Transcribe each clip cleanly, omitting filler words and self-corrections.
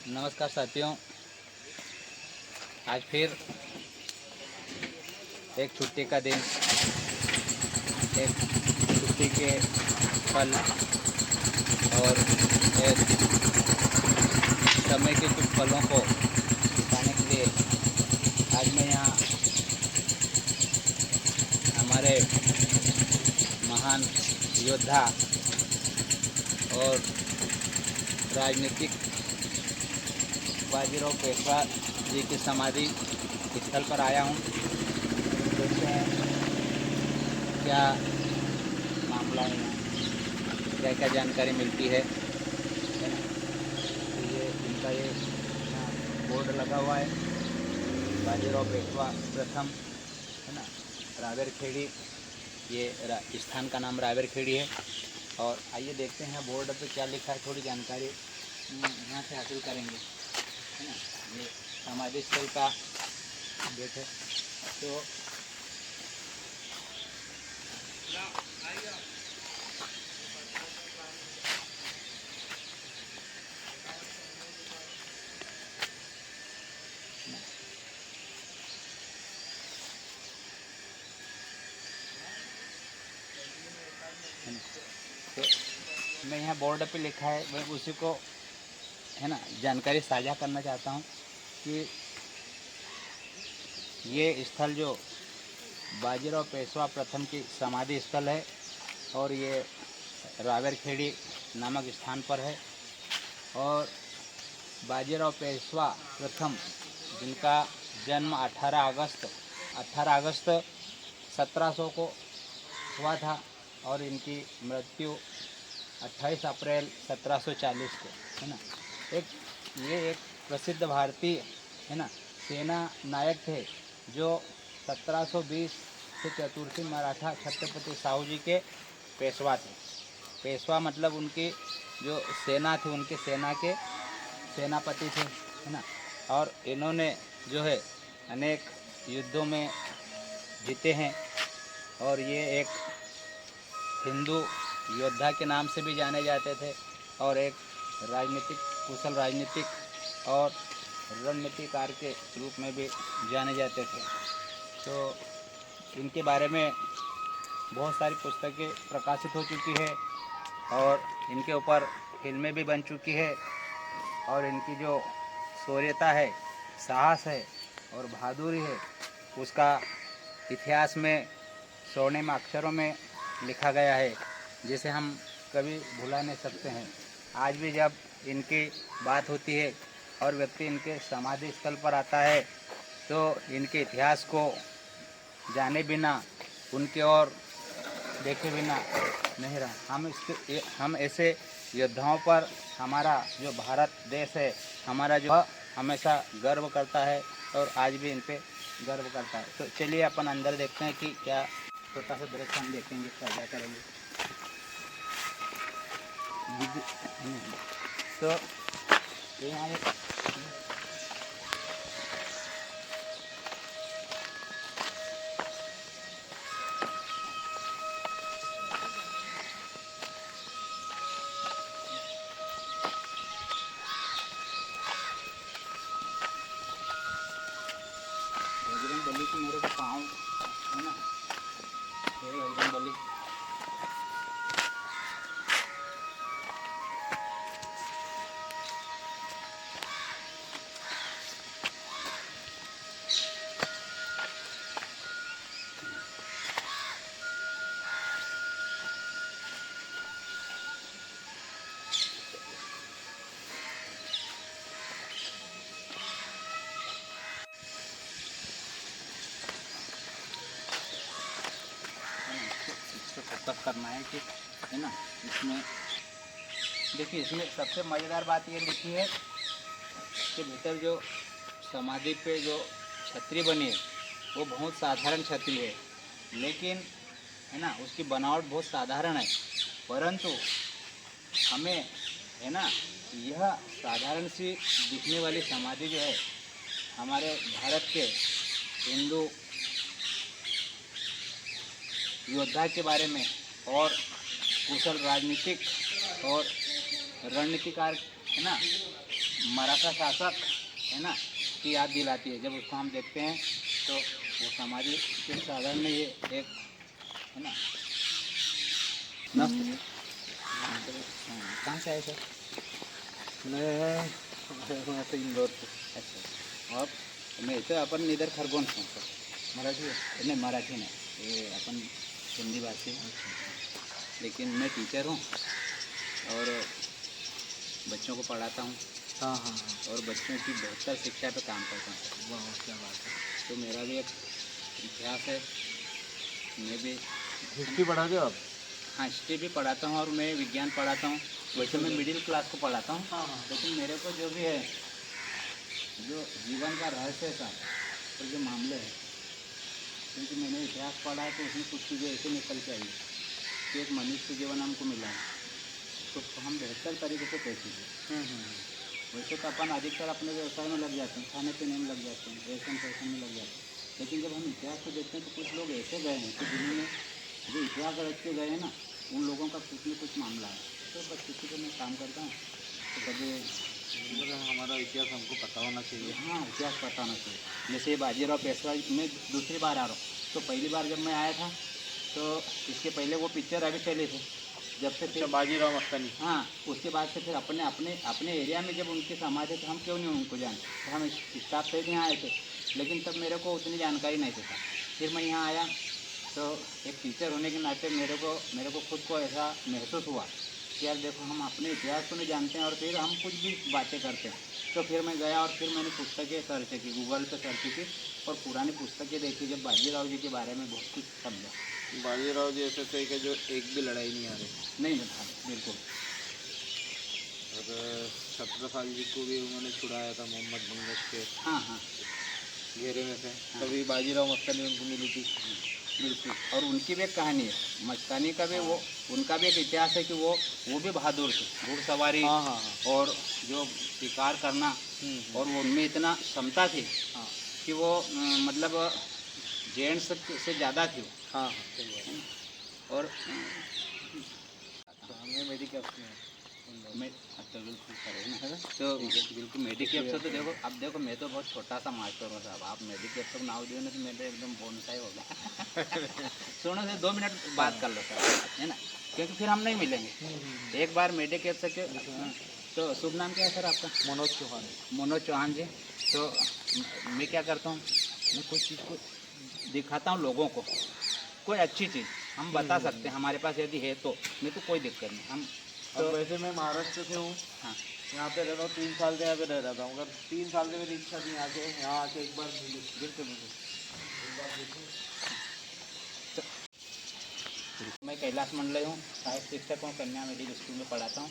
नमस्कार साथियों, आज फिर एक छुट्टी का दिन, एक छुट्टी के पल और एक समय के कुछ पलों को बिताने के लिए आज मैं यहाँ हमारे महान योद्धा और राजनीतिक बाजीराव पेशवा जी की समाधि स्थल पर आया हूँ। देखते हैं क्या मामला है, क्या क्या जानकारी मिलती है ना। तो ये इनका ये बोर्ड लगा हुआ है, बाजीराव पेशवा प्रथम, है ना, रावेरखेड़ी। ये स्थान का नाम रावेरखेड़ी है। और आइए देखते हैं बोर्ड पे क्या लिखा है, थोड़ी जानकारी यहाँ से हासिल करेंगे, है ना। ये समाधि स्थल का गेट है। तो मैं यहाँ बोर्ड पे लिखा है, मैं उसी को, है ना, जानकारी साझा करना चाहता हूँ कि ये स्थल जो बाजीराव पेशवा प्रथम की समाधि स्थल है और ये रावेरखेड़ी नामक स्थान पर है। और बाजीराव पेशवा प्रथम, जिनका जन्म 18 अगस्त 1700 को हुआ था और इनकी मृत्यु 28 अप्रैल 1740 को, है ना। ये एक प्रसिद्ध भारतीय, है ना, सेना नायक थे जो 1720 से चतुर्थी मराठा छत्रपति साहू जी के पेशवा थे। पेशवा मतलब उनकी जो सेना थी, उनकी सेना के सेनापति थे, है ना। और इन्होंने जो है अनेक युद्धों में जीते हैं और ये एक हिंदू योद्धा के नाम से भी जाने जाते थे और एक कुशल राजनीतिक और रणनीतिकार के रूप में भी जाने जाते थे। तो इनके बारे में बहुत सारी पुस्तकें प्रकाशित हो चुकी है और इनके ऊपर फिल्में भी बन चुकी है। और इनकी जो शौर्यता है, साहस है और बहादुरी है, उसका इतिहास में स्वर्णिम अक्षरों में लिखा गया है, जिसे हम कभी भुला नहीं सकते हैं। आज भी जब इनकी बात होती है और व्यक्ति इनके समाधि स्थल पर आता है तो इनके इतिहास को जाने बिना, उनके ओर देखे बिना नहीं रहा। हम ऐसे योद्धाओं पर हमारा जो भारत देश है, हमारा जो हमेशा गर्व करता है और आज भी इन पे गर्व करता है। तो चलिए अपन अंदर देखते हैं कि क्या छोटा सा दृश्य हम देखेंगे, साझा करेंगे। तो यहाँ एक बजरंग बली की मेरे को पाँव, है ना, ये बजरंग बली। तब करना है कि, है ना, इसमें देखिए, इसमें सबसे मज़ेदार बात ये लिखी है कि भीतर जो समाधि पे जो छतरी बनी है वो बहुत साधारण छतरी है, लेकिन, है ना, उसकी बनावट बहुत साधारण है, परंतु हमें, है ना, यह साधारण सी दिखने वाली समाधि जो है हमारे भारत के हिंदू योद्धा के बारे में और कुशल राजनीतिक और रणनीतिकार, है ना, मराठा शासक है ना की याद दिलाती है। जब उसको हम देखते हैं तो वो समाधि के साधन में ये एक है ना मस्त। कहाँ से आए सर? मैं तो इंदौर से। अच्छा, और मैं तो अपन इधर खरगोन से हूँ सर। मराठी है? नहीं मराठी नहीं, ये अपन हिंदी भाषी हैं। लेकिन मैं टीचर हूँ और बच्चों को पढ़ाता हूँ हाँ हाँ हाँ। और बच्चों की बेहतर शिक्षा पे काम करता हूँ। वाह क्या बात है। तो मेरा भी एक इतिहास है, मैं भी हिस्ट्री पढ़ाते हो आप? हाँ हिस्ट्री भी पढ़ाता हूँ और मैं विज्ञान पढ़ाता हूँ। वैसे मैं मिडिल क्लास को पढ़ाता हूँ, हाँ हाँ। लेकिन मेरे को जो भी है, जो जीवन का रहस्य था और जो मामले हैं, क्योंकि मैंने इतिहास पढ़ा है तो उसमें कुछ चीज़ें ऐसे निकल के आई कि एक मनुष्य जीवन हमको मिला है तो हम बेहतर तरीके से कैसे। वैसे तो अपन अधिकतर अपने व्यवसाय में लग जाते हैं, खाने पीने में लग जाते हैं, फैशन फैशन में लग जाते हैं, लेकिन जब हम इतिहास को देखते हैं तो कुछ लोग ऐसे गए हैं कि जिन्होंने जो इतिहास रच के गए हैं ना, उन लोगों का कुछ न कुछ मामला है। तो बस किसी को मैं काम करता हूँ तो कभी हमारा इतिहास हमको पता होना चाहिए। हाँ इतिहास पता होना चाहिए। जैसे ये बाजीराव पेशवा, मैं दूसरी बार आ रहा हूँ, तो पहली बार जब मैं आया था तो इसके पहले वो पिक्चर अभी चले थे, जब से अच्छा फिर बाजीराव मस्तानी। हाँ उसके बाद से फिर अपने अपने अपने एरिया में जब उनकी समाज है तो हम क्यों नहीं उनको जानते। तो हम स्टाफ से यहाँ आए थे, लेकिन तब मेरे को उतनी जानकारी नहीं था। फिर मैं यहाँ आया तो एक टीचर होने के नाते मेरे को खुद को ऐसा महसूस हुआ कि यार देखो हम अपने इतिहास को नहीं जानते हैं और फिर हम कुछ भी बातें करते हैं। तो फिर मैं गया और फिर मैंने पुस्तकें सर्च की, गूगल पे सर्च की और पुरानी पुस्तकें देखी, जब बाजीराव जी के बारे में बहुत कुछ समझा। बाजीराव जी ऐसे थे कि जो एक भी लड़ाई नहीं हारे। नहीं था बिल्कुल। और छत्रसाल जी को भी उन्होंने छुड़ाया था मोहम्मद बंगश के हाँ हाँ घेरे में से, तभी बाजीराव मस्तानी उनको मिली थी। बिल्कुल। और उनकी भी एक कहानी है, मस्तानी का भी वो, उनका भी एक इतिहास है कि वो भी बहादुर थे, घुड़सवारी हाँ हाँ हाँ। और जो शिकार करना, और वो उनमें इतना क्षमता थी हाँ कि वो मतलब जेंट्स से ज़्यादा थी वो। हाँ हाँ सही बात है। और हमें मेडिकल में मैं अच्छा बिल्कुल करें ना, तो बिल्कुल मेडिकेप से तो देखो, अब देखो मैं तो बहुत छोटा सा मास्टर हूँ साहब, आप मेडिकेप तक नाव दिए ना तो मेरे एकदम बोनसाई हो गया। सुनो से 2 मिनट बात कर लो सर, है ना, क्योंकि फिर हम नहीं मिलेंगे। एक बार मेडिकेप से तो शुभ नाम क्या है सर आपका? मनोज चौहान। मनोज चौहान जी। तो मैं क्या करता हूँ, मैं कुछ चीज़ को दिखाता हूँ लोगों को, कोई अच्छी चीज़ हम बता सकते हैं हमारे पास यदि है तो, नहीं तो कोई दिक्कत नहीं हम तो वैसे मैं महाराष्ट्र से हूँ, हाँ यहाँ पे रहता हूँ, 3 साल से यहाँ पे रह रहा था, मगर 3 साल से मेरी इच्छा थी यहाँ आके एक बार मिली। बिल्कुल बिल्कुल। मैं कैलाश मंडल हूँ, सहायक शिक्षक हूँ, कन्या मिडिल स्कूल में पढ़ाता हूँ।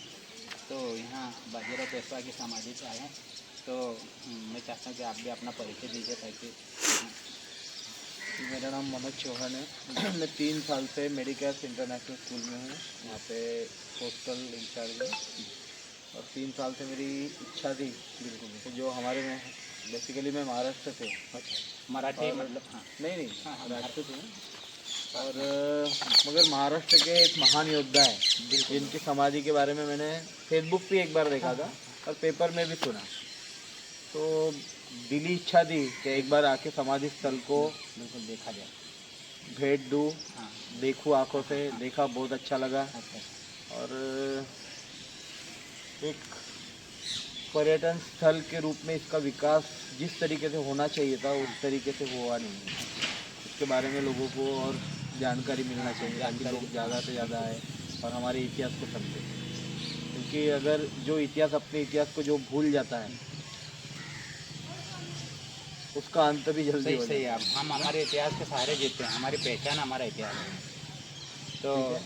तो यहाँ बाजीराव पेशवा की समाधि से आए हैं, तो मैं चाहता हूँ कि आप भी अपना परिचय दीजिए ताकि। मेरा नाम मनोज चौहान है। मैं 3 साल से मेडिकैस इंटरनेशनल स्कूल में हूँ, यहाँ पे हॉस्टल इंचार्ज हूँ। और 3 साल से मेरी इच्छा थी बिल्कुल तो जो हमारे में बेसिकली मैं महाराष्ट्र से हूँ। अच्छा मराठी मतलब? हाँ नहीं नहीं हाँ हाँ, राजपूत हूँ। और मगर महाराष्ट्र के एक महान योद्धा है जिनकी समाधि के बारे में मैंने फेसबुक पे एक बार देखा था और पेपर में भी सुना। तो दिली इच्छा थी कि एक बार आके समाधि स्थल को बिल्कुल देखा जाए, भेंट दूँ, हाँ देखूँ आँखों से, देखा बहुत अच्छा लगा। अच्छा और एक पर्यटन स्थल के रूप में इसका विकास जिस तरीके से होना चाहिए था उस तरीके से हुआ नहीं। इसके बारे में लोगों को और जानकारी मिलना चाहिए ताकि लोग ज़्यादा से ज़्यादा आए और हमारे इतिहास को समझें। क्योंकि अगर जो इतिहास अपने इतिहास को जो भूल जाता है उसका अंत भी जल्दी सही हो सही है। जाता आप हम हमारे इतिहास के सहारे जीते हैं, हमारी पहचान हमारा इतिहास है। तो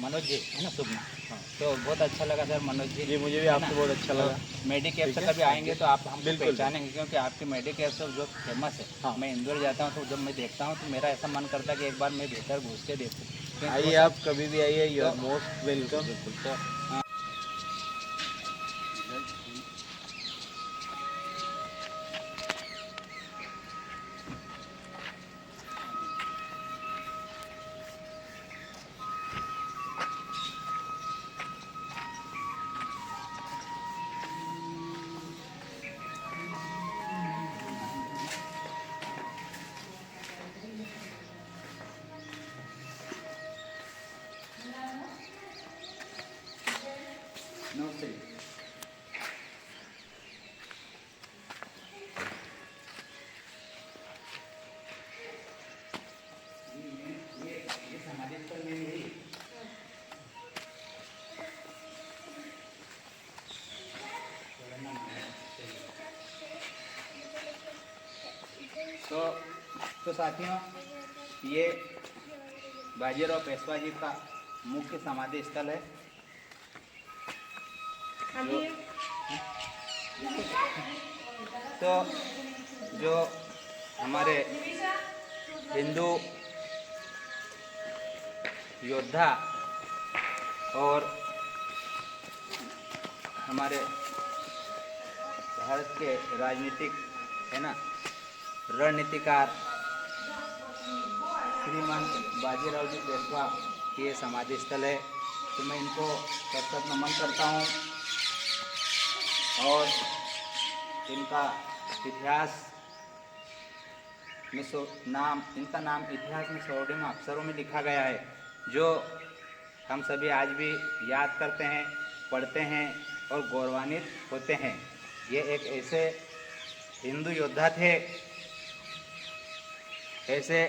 मनोज जी है ना शुभ नाम? हाँ। तो बहुत अच्छा लगा सर मनोज जी। जी मुझे भी आपसे बहुत अच्छा लगा। मेडिकेप से कभी आएंगे तो आप हमको पहचानेंगे, क्योंकि आपकी मेडिकेप से जो फेमस है। हाँ। मैं इंदौर जाता हूँ तो जब मैं देखता हूँ तो मेरा ऐसा मन करता है कि एक बार मैं भीतर घुस के देखूँ। आइए आप कभी भी आइए, यू आर मोस्ट वेलकम। बिल्कुल। तो तो साथियों, ये बाजीराव पेशवा जी का मुख्य समाधि स्थल है। जो तो जो हमारे हिंदू योद्धा और हमारे भारत के राजनीतिक है ना रणनीतिकार श्रीमान बाजीराव जी पेशवा की ये समाधि स्थल है। तो मैं इनको सतत नमन करता हूँ और इनका इतिहास में इनका नाम इतिहास में स्वर्णिम अक्षरों में लिखा गया है, जो हम सभी आज भी याद करते हैं, पढ़ते हैं और गौरवान्वित होते हैं। ये एक ऐसे हिंदू योद्धा थे, ऐसे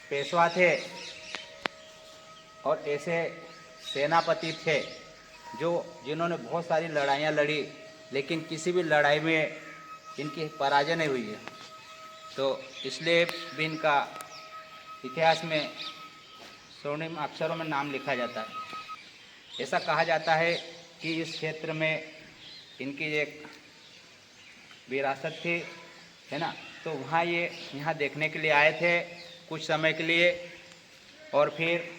पेशवा थे और ऐसे सेनापति थे जिन्होंने बहुत सारी लड़ाइयाँ लड़ी, लेकिन किसी भी लड़ाई में इनकी पराजय नहीं हुई है। तो इसलिए भी इनका इतिहास में स्वर्णिम अक्षरों में नाम लिखा जाता है। ऐसा कहा जाता है कि इस क्षेत्र में इनकी एक विरासत थी, है ना। तो वहाँ ये यहाँ देखने के लिए आए थे कुछ समय के लिए, और फिर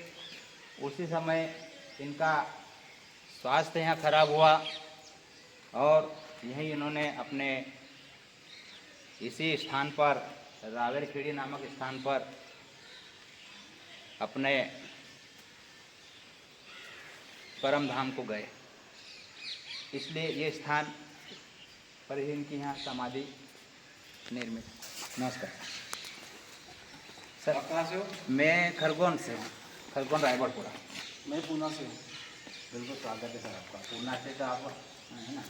उसी समय इनका स्वास्थ्य यहाँ खराब हुआ और यहीं इन्होंने अपने इसी स्थान पर रावेरखेड़ी नामक स्थान पर अपने परम धाम को गए। इसलिए ये स्थान पर ही इनकी यहाँ समाधि निर्मित। नमस्कार सर। कहाँ से हो? मैं खरगोन से हूँ, खरगोन रायगढ़पुरा। मैं पूना से हूँ। बिल्कुल स्वागत है सर आपका। पूना से तो आप है ना,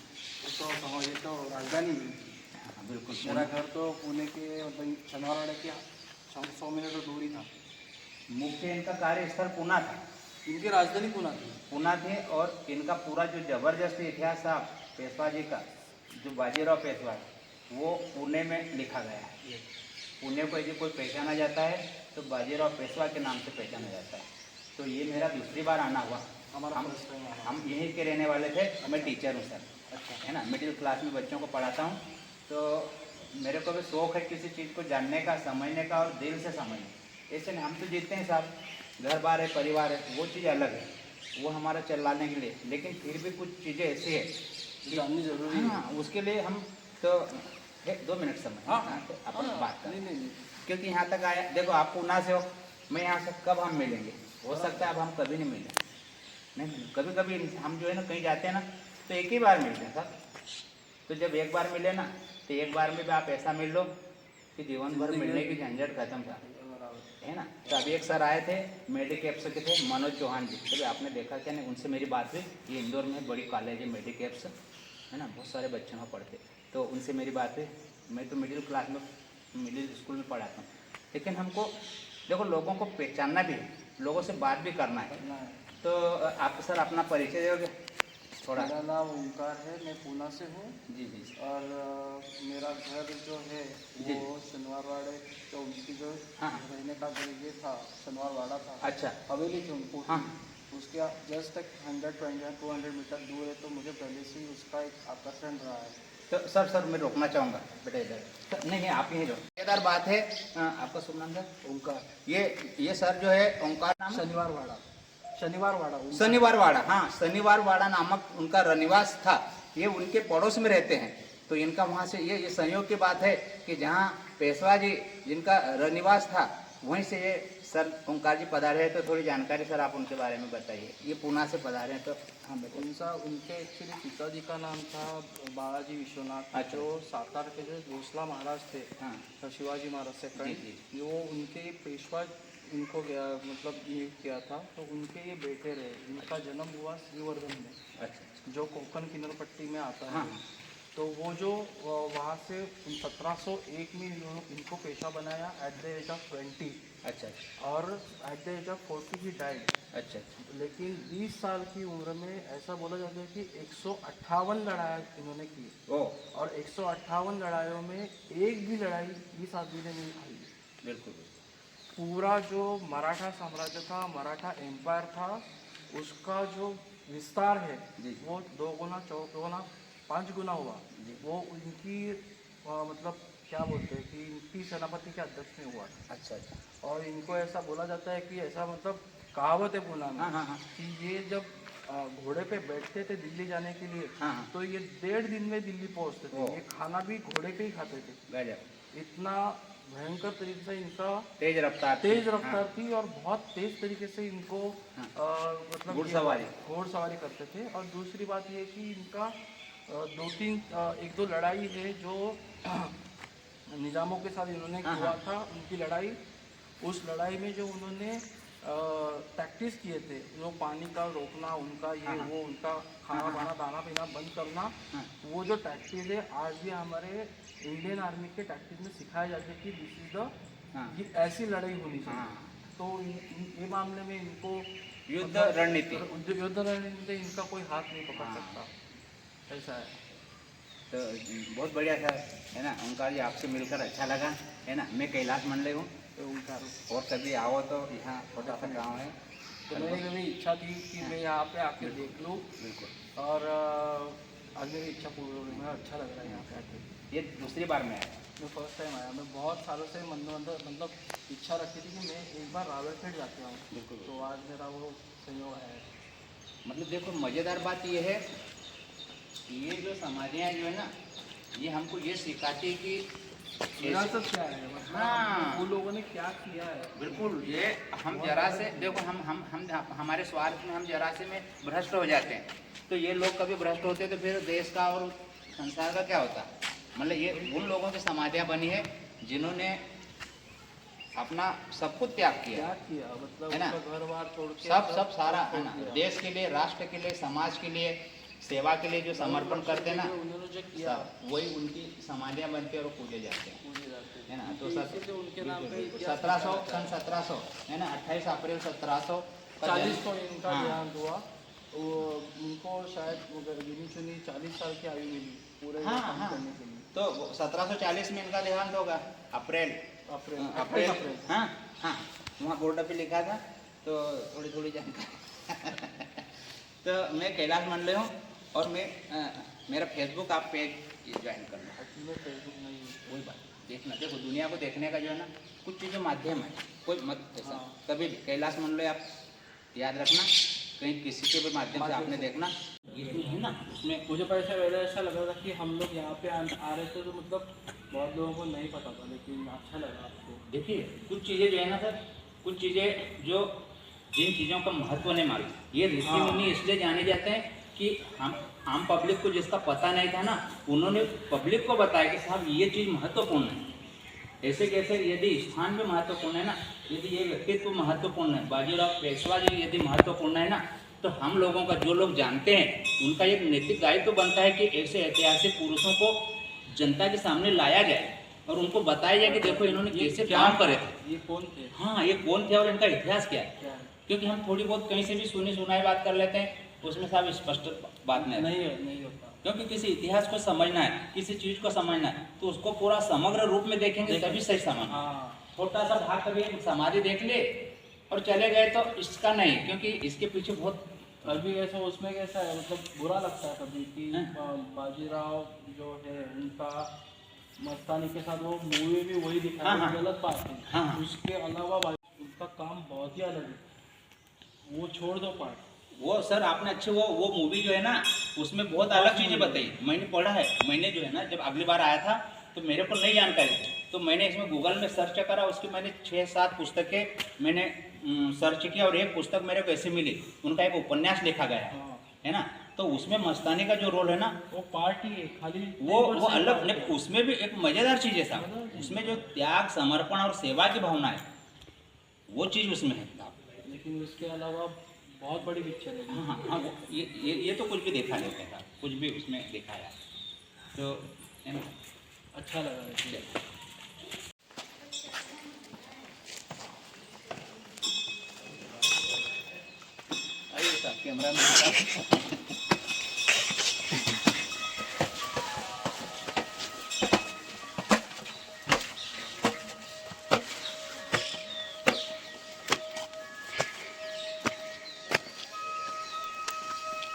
ये तो राजधानी है। हाँ, बिल्कुल। मेरा घर तो पुणे के मतलब शनिवारवाड़े के 100 मिनट दूरी था। मुख्य इनका कार्यस्थल पुना था, इनकी राजधानी पुना थी। पुना थे। और इनका पूरा जो जबरदस्त इतिहास था पेशवा जी का, जो बाजीराव पेशवा, वो पुणे में लिखा गया है। पुणे को यदि कोई पहचाना जाता है तो बाजीराव पेशवा के नाम से पहचाना जाता है। तो ये मेरा दूसरी बार आना हुआ। हम यहीं के रहने वाले थे। मैं टीचर हूँ सर, अच्छा है ना, मिडिल क्लास में बच्चों को पढ़ाता हूँ। तो मेरे को भी शौक़ है किसी चीज़ को जानने का, समझने का और दिल से समझने। ऐसे नहीं, हम तो जीते हैं साहब, घर बार है, परिवार है, वो चीज़ अलग है, वो हमारा चलाने के लिए। लेकिन फिर भी कुछ चीज़ें ऐसी है जाननी जरूरी है। हाँ, उसके लिए हम तो 2 मिनट समय तो अपन बात करें। नहीं। क्योंकि यहाँ तक आया, देखो आप पूना से हो, मैं यहाँ से कब हम मिलेंगे, हो सकता है अब हम कभी नहीं मिलें। नहीं, कभी कभी हम जो है ना कहीं जाते हैं ना तो एक ही बार मिलते हैं सर। तो जब एक बार मिले ना तो एक बार में भी आप ऐसा मिल लो कि जीवन भर मिलने की झंझट खत्म था, है ना। तो अभी एक सर आए थे, मेडिकैप्स के थे, मनोज चौहान जी। कभी आपने देखा क्या नहीं, उनसे मेरी बात हुई। ये इंदौर में बड़ी कॉलेज है मेडिकैप्स, है ना, बहुत सारे बच्चे वहाँ पढ़ते। तो उनसे मेरी बात हुई। मैं तो मिडिल क्लास में, मिडिल स्कूल में पढ़ाता हूँ, लेकिन हमको देखो लोगों को पहचानना भी है, लोगों से बात भी करना है। तो आप सर अपना परिचय दोगे थोड़ा? मेरा नाम ओंकार है, मैं पूना से हूँ। जी जी। और मेरा घर जो है जी। वो शनिवारवाड़े, तो उनकी जो हाँ। रहने का घर ये था, शनिवारवाड़ा था। अच्छा। हवेली थी उनको। हाँ। उसके जस्ट तक 120-200 मीटर दूर है, तो मुझे पहले से ही उसका एक आकर्षण रहा है। तो सर मैं रोकना चाहूँगा बेटा इधर। नहीं आप यहीं रहो। मज़ेदार बात है। आपका शुभ नाम सर? ओंकार। ये सर जो है ओंकार नाम है? शनिवारवाड़ा। शनिवारवाड़ा, हाँ, शनिवारवाड़ा नामक उनका रनिवास था। ये उनके पड़ोस में रहते हैं। तो इनका वहाँ से ये संयोग की बात है कि जहाँ पेशवा जी जिनका रनिवास था वहीं से ये सर ओंकार जी पधारे हैं। तो थोड़ी जानकारी सर आप उनके बारे में बताइए। ये पूना से पधारे हैं तो हाँ बताइए। उनके एक्चुअली पिताजी का नाम था बालाजी विश्वनाथ, अच्छा। जो सातार के जो भोसला महाराज थे, हाँ शिवाजी महाराज से जी, जी। वो उनके पेशवा इनको मतलब नियुक्त किया था। तो उनके ये बेटे रहे। इनका जन्म हुआ श्रीवर्धन में, अच्छा। जो कोंकण किन्नर में आता है। हाँ। तो वो जो वहाँ से 1701 में इनको पेशा बनाया एट द एज ऑफ 20। अच्छा। और एट द एज ऑफ 40 ही डाइड। अच्छा अच्छा। लेकिन 20 साल की उम्र में ऐसा बोला जाता है कि 158 लड़ाई इन्होंने की, ओ और 158 लड़ाइयों में एक भी लड़ाई इस आदमी ने नहीं हारी। बिल्कुल। पूरा जो मराठा साम्राज्य था, मराठा एम्पायर था, उसका जो विस्तार है जी। वो 2 गुना 4 गुना 5 गुना हुआ। जी। वो उनकी मतलब क्या बोलते हैं कि इनकी सेनापति के अध्यक्ष में हुआ था। अच्छा अच्छा। और इनको ऐसा बोला जाता है कि ऐसा मतलब कहावत है पुणे में हाँ हाँ हाँ। कि ये जब घोड़े पे बैठते थे दिल्ली जाने के लिए, हाँ हाँ। तो ये 1.5 दिन में दिल्ली पहुंचते थे। ओह। ये खाना भी घोड़े पे ही खाते थे। गजब। इतना भयंकर तरीके से इनका तेज रफ्तार थी। तेज हाँ। रफ्तार थी, और बहुत तेज तरीके से इनको हाँ। मतलब घुड़सवारी। घोड़सवारी करते थे। और दूसरी बात ये कि इनका 2-3 1-2 लड़ाई है जो निज़ामों के साथ इन्होंने हाँ, हुआ हाँ। था, उनकी लड़ाई। उस लड़ाई में जो उन्होंने प्रैक्टिस किए थे, जो पानी का रोकना उनका, ये हाँ, हाँ। वो उनका खाना हाँ, हाँ, पाना दाना पीना बंद करना, हाँ। वो जो टैक्टिस है आज भी हमारे इंडियन आर्मी के टैक्टिस में सिखाया जाता है कि दिस इज द, हाँ। ये ऐसी लड़ाई होनी चाहिए। हाँ। तो ये मामले में इनको युद्ध मतलब रणनीति। युद्ध रणनीति में इनका कोई हाथ नहीं पकड़ हाँ। सकता, ऐसा है। तो बहुत बढ़िया था, है ना। ओंकार जी, आपसे मिलकर अच्छा लगा, है ना। मैं कैलाश मंडले हूँ, तो उनका और कभी आओ तो यहाँ छोटा सा गाँव है। तो मेरी कभी इच्छा थी कि मैं यहाँ पे आके देख लूँ, बिल्कुल। और आज मेरी इच्छा पूरी हो गई। मुझे अच्छा लग रहा है यहाँ पे आके। ये दूसरी बार में आया। मैं फर्स्ट टाइम आया। मैं बहुत सालों से मन में मतलब इच्छा रखी थी कि मैं एक बार रावलपिंडी जाके आऊँ, बिल्कुल। तो आज मेरा वो संयोग आया है। मतलब देखो, मज़ेदार बात ये है कि ये जो समाधियाँ जो है ना, ये हमको ये सिखाती है कि विरासत क्या है, मतलब हाँ। उन लोगों ने क्या किया है। बिल्कुल। ये हम जरा से देखो, हम हमारे स्वार्थ में हम जरा से में भ्रष्ट हो जाते हैं, तो ये लोग कभी भ्रष्ट होते तो फिर देश का और संसार का क्या होता। मतलब ये उन लोगों की समाधियाँ बनी है जिन्होंने अपना सब कुछ त्याग किया, क्या किया, मतलब है ना। उनका घर बार छोड़ के सब सारा, है छोड़ ना, दिया। देश के लिए, राष्ट्र के लिए, समाज के लिए, सेवा के लिए जो समर्पण करते हैं ना, उन्होंने जो किया सब वही उनकी समाधियाँ बनती है और पूजे जाते हैं, पूजे जाते है ना। तो इसीलिए उनके नाम पे इतिहास 1700 सन 1700, है ना, 28 अप्रैल 1740 को इनका हाँ। देहांत हुआ। वो उनको शायद गिनी चुनी 40 साल की आयु मिली पूरे हाँ, काम हाँ। करने के लिए। तो 1740 में इनका देहांत होगा, अप्रैल अप्रैल अप्रैल 28 अप्रैल। हाँ हाँ, वहाँ बोर्ड पे लिखा था, तो थोड़ी थोड़ी जानकारी। तो मैं कैलाश मंडले हूँ, और मैं मेरा फेसबुक आप पेज ज्वाइन करना। एक्चुअली में फेसबुक नहीं यूज वही बात देखना, देखो दुनिया को देखने का जो है ना, कुछ चीज़ें माध्यम है, कोई मत ऐसा हाँ। कभी भी कैलाश मंडले आप याद रखना, कहीं किसी के भी माध्यम से आपने देखना, ये जो है ना उसमें मुझे पहले ऐसा लग रहा था कि हम लोग यहाँ पे आ रहे थे, तो मतलब बहुत लोगों को नहीं पता था, लेकिन अच्छा लगा आपको। देखिए कुछ चीज़ें जो है ना सर, कुछ चीज़ें जो जिन चीज़ों का महत्व नहीं मालूम, ये ऋषि हाँ। मुनि इसलिए जाने जाते हैं कि हम आम पब्लिक को जिसका पता नहीं था ना, उन्होंने पब्लिक को बताया कि साहब ये चीज़ महत्वपूर्ण है। ऐसे कैसे यदि स्थान भी महत्वपूर्ण है ना, यदि ये व्यक्तित्व महत्वपूर्ण है, बाजीराव पेशवा जी यदि महत्वपूर्ण है ना, तो हम लोगों का जो लोग जानते हैं उनका एक नैतिक दायित्व तो बनता है कि ऐसे ऐतिहासिक पुरुषों को जनता के सामने लाया जाए और उनको बताया जाए कि देखो इन्होंने कैसे काम करे थे, ये कौन थे, हाँ ये कौन थे और इनका इतिहास क्या है। क्या है? क्योंकि हम थोड़ी बहुत कहीं से भी सुनी सुनाई बात कर लेते हैं, उसमें साहब स्पष्ट बात नहीं होता। क्योंकि किसी इतिहास को समझना है, किसी चीज़ को समझना है, तो उसको पूरा समग्र रूप में देखेंगे तभी सही समझ। हाँ, छोटा सा भाग कभी समाधि देख ले और चले गए तो इसका नहीं, क्योंकि इसके पीछे बहुत अभी ऐसा उसमें कैसा है, मतलब बुरा लगता है कभी कि हाँ। बाजीराव जो है उनका मस्तानी के साथ वो मूवी भी वही दिखा हाँ, है, हाँ। गलत बात है। हाँ। उसके अलावा उनका काम बहुत ही अलग है, वो छोड़ दो पार्ट। वो सर आपने अच्छे वो मूवी जो है ना, उसमें बहुत अलग चीज़ें बताई, मैंने पढ़ा है। मैंने जो है ना जब अगली बार आया था तो मेरे को नहीं जानकारी थी, तो मैंने इसमें गूगल में सर्च करा, उसकी मैंने 6-7 पुस्तकें मैंने सर्च किया, और एक पुस्तक मेरे को ऐसे मिली, उनका एक उपन्यास लिखा गया है ना, तो उसमें मस्तानी का जो रोल है ना, वो पार्ट ही है खाली, वो अलग नहीं, उसमें भी एक मज़ेदार चीज़ है साहब, उसमें जो त्याग, समर्पण और सेवा की भावना है, वो चीज़ उसमें है। लेकिन उसके अलावा बहुत बड़ी पिक्चर है। हाँ हाँ हाँ, ये तो कुछ भी देखा लेते हैं, कुछ भी उसमें दिखाया, तो है ना, अच्छा लगा है। कैमरा में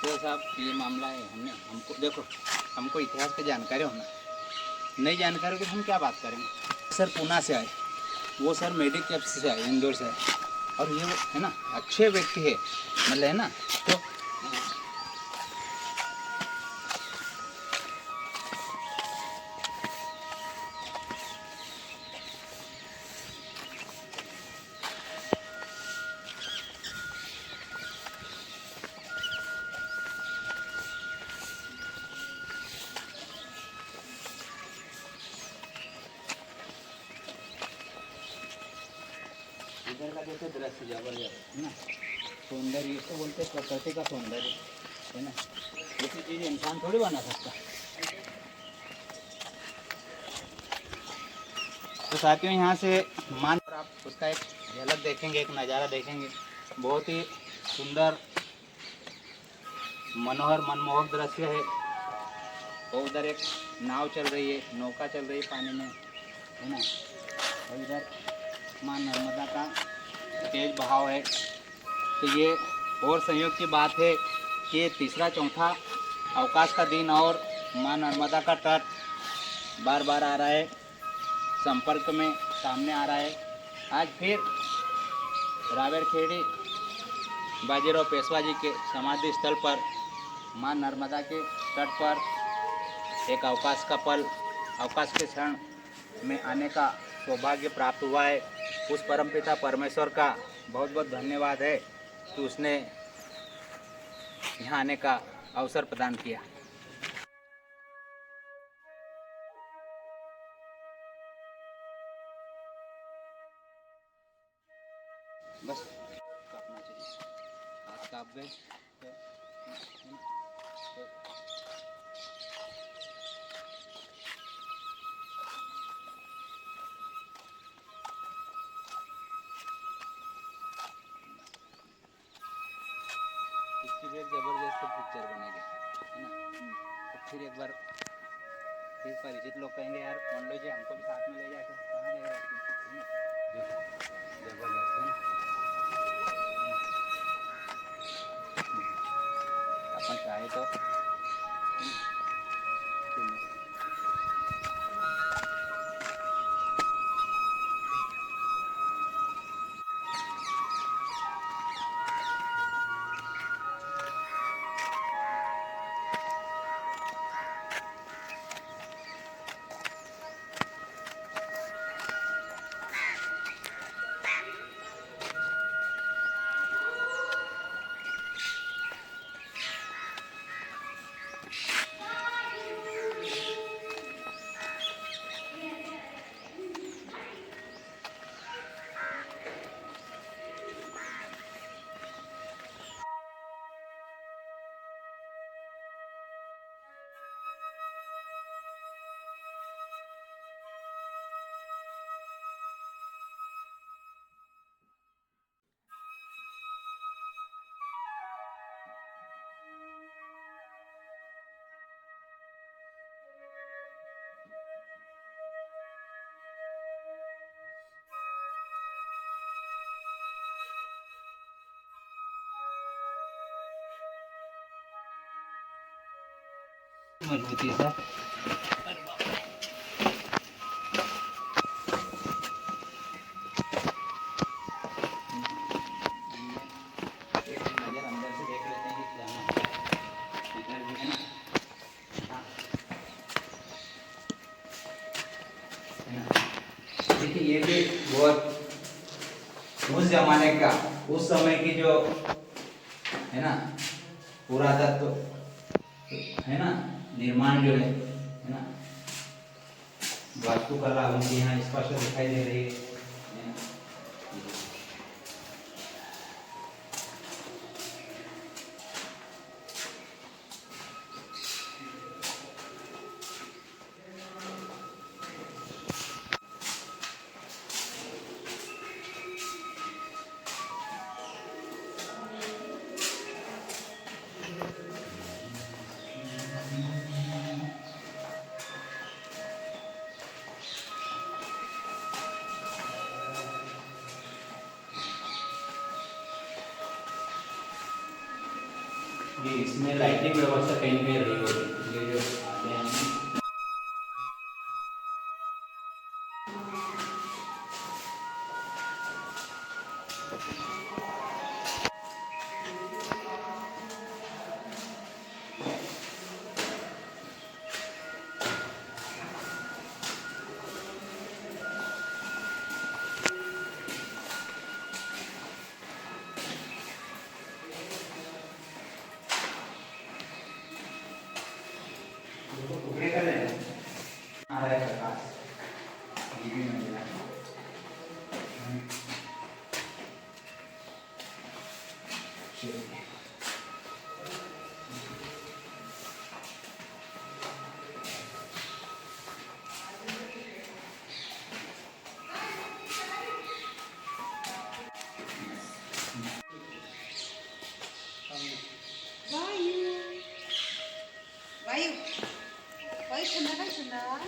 तो साहब ये मामला है। हमको देखो, हमको इतिहास की जानकारी होना, नई जानकारी की हम क्या बात करेंगे। सर पूना से आए, वो सर मेडिक कैंप से आए, इंदौर से आए, और ये वो है ना अच्छे व्यक्ति है, मतलब है ना। तो इधर का देखो दृश्य जबरदस्त है ना, सौंदर्य इसको बोलते हैं, प्रकृति का सौंदर्य है ना। ऐसी चीज़ इंसान थोड़ी बना सकता। तो साथियों यहाँ से मान आप उसका एक झलक देखेंगे, एक नज़ारा देखेंगे, बहुत ही सुंदर मनोहर मनमोहक दृश्य है। और उधर एक नाव चल रही है, नौका चल रही है पानी में, है ना। और इधर माँ नर्मदा का तेज बहाव है। तो ये और संयोग की बात है कि तीसरा चौथा अवकाश का दिन और माँ नर्मदा का तट बार बार आ रहा है, संपर्क में सामने आ रहा है। आज फिर रावेरखेड़ी बाजीराव पेशवा जी के समाधि स्थल पर माँ नर्मदा के तट पर एक अवकाश का पल, अवकाश के क्षण में आने का सौभाग्य प्राप्त हुआ है। उस परमपिता परमेश्वर का बहुत बहुत धन्यवाद है कि उसने यहाँ आने का अवसर प्रदान किया। बस काटना चाहिए, हाथ काप गए तो इसकी भी एक ज़बरदस्त पिक्चर बनेगी, है ना। तो फिर एक बार फिर परिचित लोग कहेंगे यार मंडो जी हमको भी साथ में ले जाके कहाँ ले रहे हैं, देखो ज़बरदस्त है ना। अपन चाहे तो मजबूती है सर। देखिए ये भी बहुत उस जमाने का, उस समय की जो है ना पुरातत्व है ना, निर्माण जो है ना, वास्तुकला उनकी यहाँ स्पष्ट दिखाई दे रही है। कि इसमें लाइटिंग व्यवस्था कहीं नहीं रही होगी, ये जो आते हैं आ रहा है प्रकाश, ये भी मिल रहा है। चलिए। वायू वायू वायू सुंदर काय सुंदर वायू